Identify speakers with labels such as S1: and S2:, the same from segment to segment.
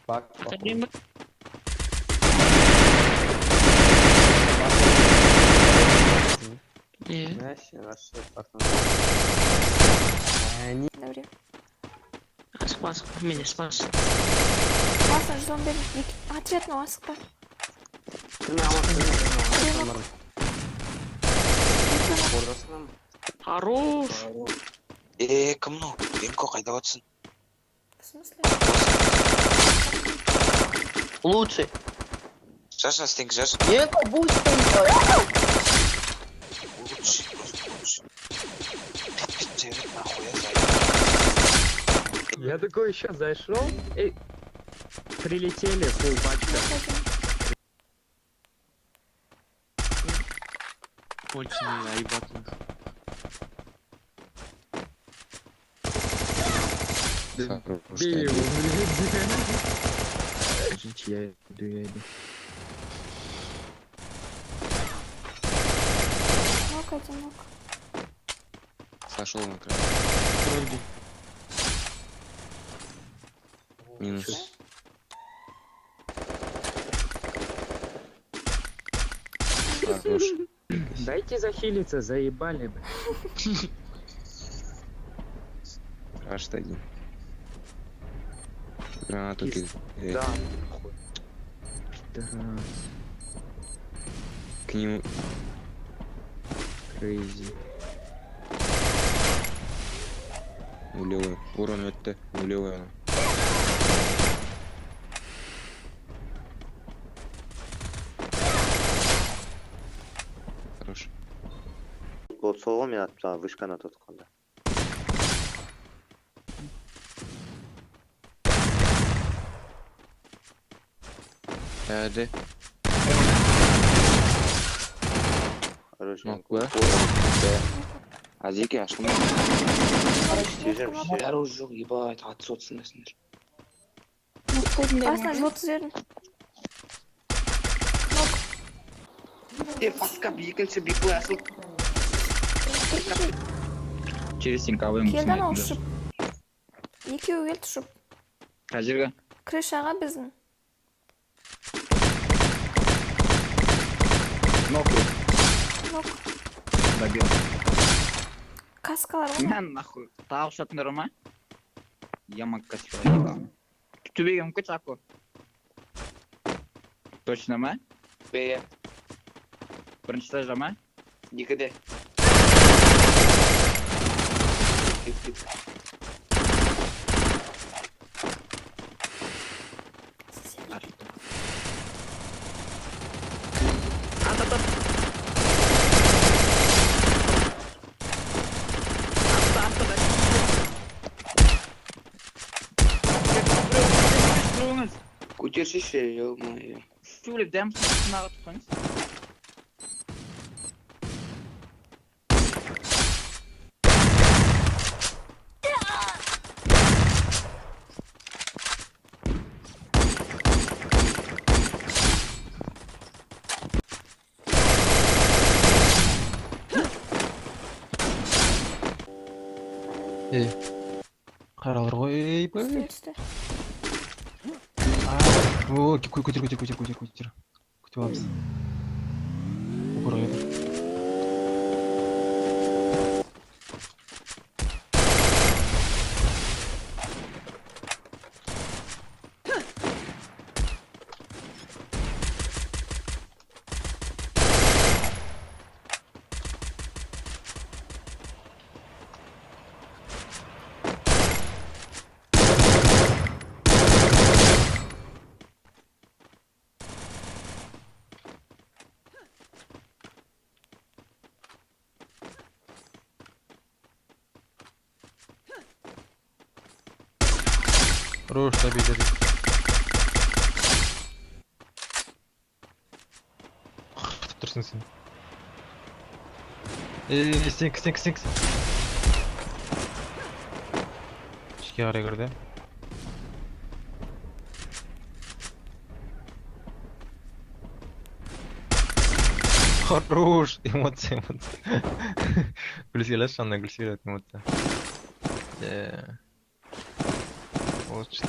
S1: Bak bak.
S2: Atabiliyor muyum? İyi.
S1: ماشي غشيت بطل. يعني
S3: Добре.
S2: Спас. Меня спас.
S3: Аслан ждем берем. Ответного асықпа.
S1: شنو عملت؟
S2: Хорош.
S4: Кім мынау? Бенко қайда отырсың?
S3: В смысле?
S5: Лучший.
S4: Жаша, стенк, жаша.
S5: Нет, будь ты.
S4: Лучше. Пять нахуй, я
S6: Я такой еще зашел, и прилетели фул пачка.
S2: Конченый аибатный.
S6: Бей его, блядь. Жить, я иду.
S3: Нок один, нок.
S4: Сошел на край. Минус. Хорош.
S6: Дайте захилиться, заебали, блядь.
S4: Аж один. Гранату кидает.
S6: Да. Пидорас.
S4: К нему.
S6: Крейзи.
S4: Нулевой. Урон өтті. Нулевой она. Хорош.
S1: Вот солға мен атып тағы вышканы тұтқанда.
S4: Әді.
S1: Хорош.
S4: Нок ба? Азеке ашқым. Дәру жоқ, ебать, атыс отсыңдасыңдар.
S3: Аслан жлот зверін.
S4: Паскап, екінші бекбой асыл.
S7: Через синковым
S3: Келді анау ұшып. Екеуі келді ұшып.
S7: Қажырға.
S3: Крышаға біздің.
S7: Нахуй.
S3: Нок.
S7: Добил.
S3: Каскалар ғой.
S7: Мен нахуй. Тағы ұшатындар ма? Ямак каскалар ебам. Түбегем көч аку. Точно ма?
S4: Бе,
S7: Бірінші этажда ма?
S4: екіде. Көтерші, ё-моё.
S7: Шулеп дәмсін сынаға тұтқаңыз.
S8: Қаралар ғой, ей,
S3: Үсті, үсті.
S8: О, көтер. Күтіп аламыз. Ұрайды. Хорош, добили. Күтіп тұрсың сен. Стенк. Ішке қарай кірді. Хорош, эмоция. Гүліс келесі жанына гүліс келеді эмоция. Вот что.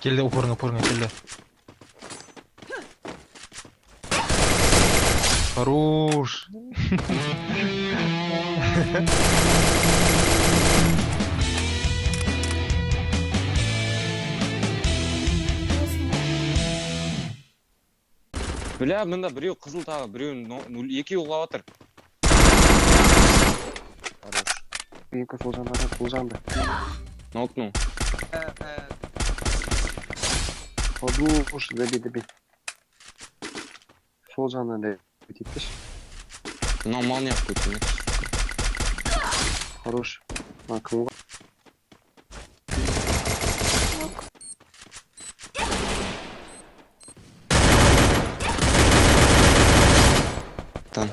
S8: Келді, упорыңа, келді. Хорош.
S9: Бля, мында біреу қызыл тағы, біреу екеуі құлап жатыр.
S6: Екі сол жанды.
S9: Нокну.
S6: Подуш, заби. Сол жанынан да өтейдіш.
S9: Мынау молния көтіне.
S6: Хорош. Кім ғой?
S9: Там.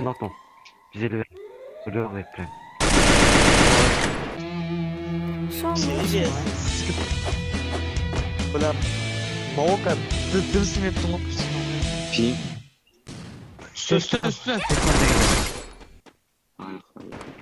S6: Нокнул. Взяли. Улёвый прям.
S3: Все,
S2: Бля, Маука, ты смерть лук.
S9: Фи.
S2: Стой.
S9: Ай, хорош.